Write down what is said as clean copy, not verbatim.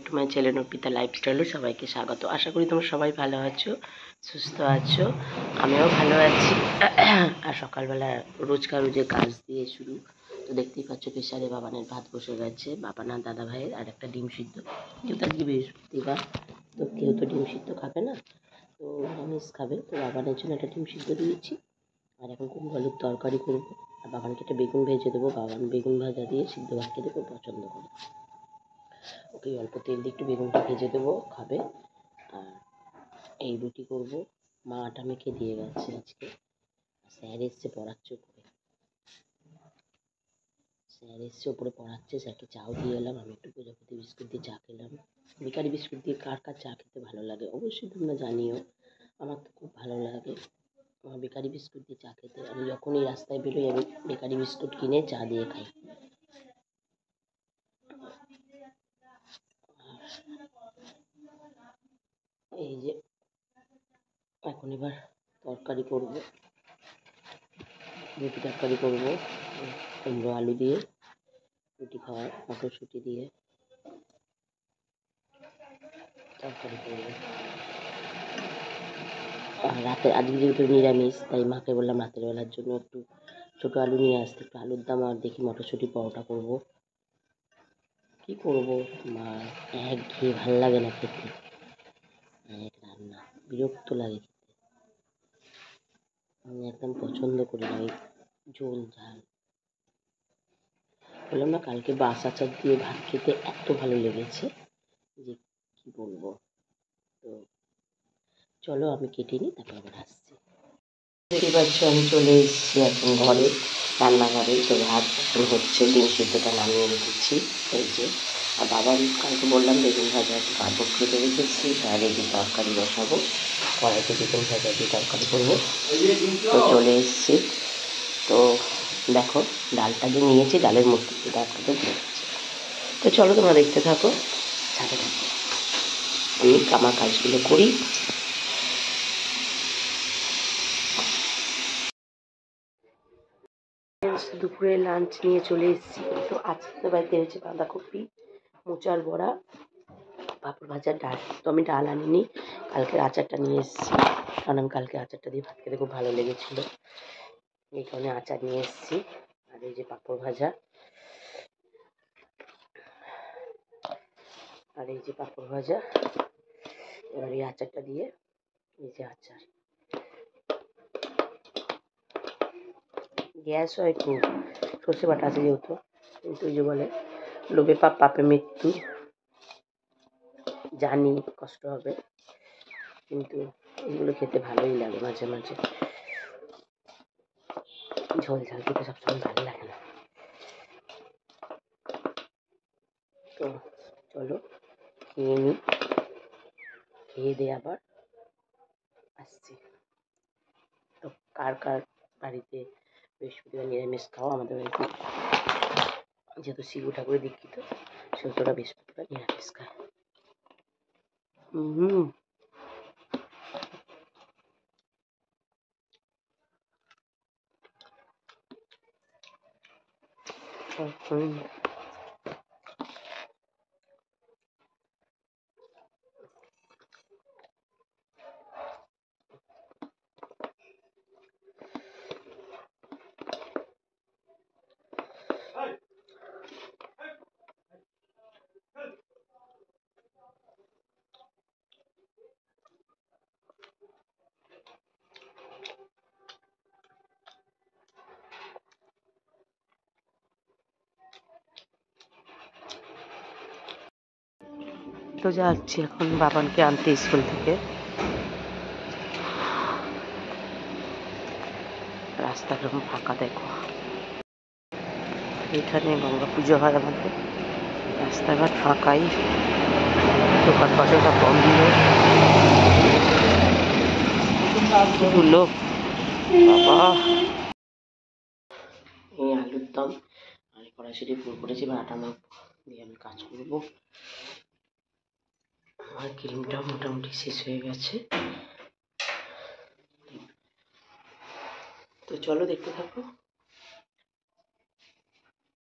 To my channel Arpita লাইফস্টাইলে সবাইকে স্বাগত। আশা করি তোমরা সবাই ভালো আছো, সুস্থ আছো, আমিও ভালো আছি। আর সকালবেলা রোজকার কাজ দিয়ে শুরু। তো দেখতেই পাচ্ছ প্রেসারে বাবানের ভাত বসে গেছে, বাবান আর দাদা ভাইয়ের, আর একটা ডিম সিদ্ধ। যেহেতু আজকে বৃহস্পতিবার, তো কেউ তো ডিম সিদ্ধ খাবে না, তো নিরামিষ খাবে, তো বাবানের জন্য একটা ডিম সিদ্ধ দিয়েছি। আর এখন কুমড়ো আলুর তরকারি করবো, আর বাবানকে একটা বেগুন ভেজে দেবো। বাবান বেগুন ভাজা দিয়ে সিদ্ধ ভাত খেতে খুব পছন্দ করে। ওকে অল্প তেল দিয়ে একটু বেগুনটা ভেজে দেবো, খাবে। আর এই রুটি করবো। মা আটা মেখে দিয়ে গেছে আজকে। স্যার এসছে পড়াচ্ছে উপরে, স্যার এসছে উপরে পড়াচ্ছে, স্যারকে চাও দিয়ে এলাম। আমি একটু প্রজাপতি বিস্কুট দিয়ে চা খেলাম। বেকারি বিস্কুট দিয়ে কার কার চা খেতে ভালো লাগে অবশ্যই তোমরা জানিও। আমার তো খুব ভালো লাগে আমার বেকারি বিস্কুট দিয়ে চা খেতে। আমি যখনই রাস্তায় বেরোই আমি বেকারি বিস্কুট কিনে চা দিয়ে খাই। এই যে এখন এবার তরকারি করব, রুটি তরকারি করবো কুমড়ো আলু দিয়ে, রুটি খাওয়ার মটরশুঁটি দিয়ে তরকারি করবো। আর রাতে আজকে যেহেতু নিরামিষ, তাই মাকে বললাম রাতের বেলার জন্য একটু ছোটো আলু নিয়ে আসতে, একটু আলুর দাম আর দেখি মটরশুঁটি পরোটা করবো। কি করব মা, একঘেয়ে ভাল লাগে না খেতে, এক রান্না বিরক্ত লাগে খেতে। আমি একদম পছন্দ করি না ওই ঝোল ঝাল। বললাম না, কালকে বাস আচার দিয়ে ভাত খেতে এত ভালো লেগেছে যে কি বলবো। তো চলো আমি কেটে নিই, তারপর আবার আসছি। দেখতে পাচ্ছ আমি চলে এসেছি এখন ঘরে, রান্নাঘরে। তো ভাত এখন হচ্ছে, ডিম সিদ্ধটা নামিয়ে রেখেছি এই যে। আর বাবার কালকে বললাম বেগুন ভাজা একটু কাটবো কেটে রেখেছি, আর এই যে তরকারি বসাবো, কড়াইতে বেগুন ভাজা দিয়ে তরকারি করবো। তো চলে এসেছি। তো দেখো ডালটা যে নিয়েছি, ডালের মধ্যে ডালটাতে দিয়ে দিচ্ছি। তো চলো তোমরা দেখতে থাকো, সাথে থাকো, আমি আমার কাজগুলো করি। দুপুরে লাঞ্চ নিয়ে চলে এসেছি। তো আজকে তো বাড়িতে হয়েছে বাঁধাকপি, মোচার বড়া, পাঁপড় ভাজার, ডাল। তো আমি ডাল আনিনি, কালকের আচারটা নিয়ে এসেছি, কারণ আমি কালকে আচারটা দিয়ে ভাত খেতে খুব ভালো লেগেছিলো, এই কারণে আচার নিয়ে এসেছি। আর এই যে পাঁপড় ভাজা, আর এই যে পাঁপড় ভাজা। এবার এই আচারটা দিয়ে, এই যে আচার, গ্যাস হয় খুব, সর্ষে বাটা আছে যেহেতু, কিন্তু ওই যে বলে লোভে পাপ পাপে মৃত্যু, জানি কষ্ট হবে, কিন্তু এগুলো খেতে ভালোই লাগে মাঝে মাঝে। ঝোল ঝাল খেতে সবসময় ভালো লাগে না। তো চলো খেয়ে নিই, খেয়ে দিয়ে আবার আসছি। তো কার কার বাড়িতে বৃহস্পতিবার নিরামিষ খাও? আমাদের বাড়িতে যেহেতু শিব ঠাকুরের দীক্ষিত, সেহেতু ওরা বৃহস্পতিবার নিরামিষ খায়। তো যাচ্ছি এখন বাবানকে আনতে স্কুল থেকে। রাস্তা কেমন ফাঁকা দেখো, এখানে গঙ্গা পুজো হয় আমাদের, রাস্তাঘাট ফাঁকাই, দোকান পাশে সব বন্ধ। লোক বাবা, এই আলুর দম আর কড়াইশুঁটি পুর করেছি, বা আটা মাখবো দিয়ে আমি কাজ করবো। আমার ক্রিমটাও মোটামুটি শেষ হয়ে গেছে। তো চলো দেখতে থাকো।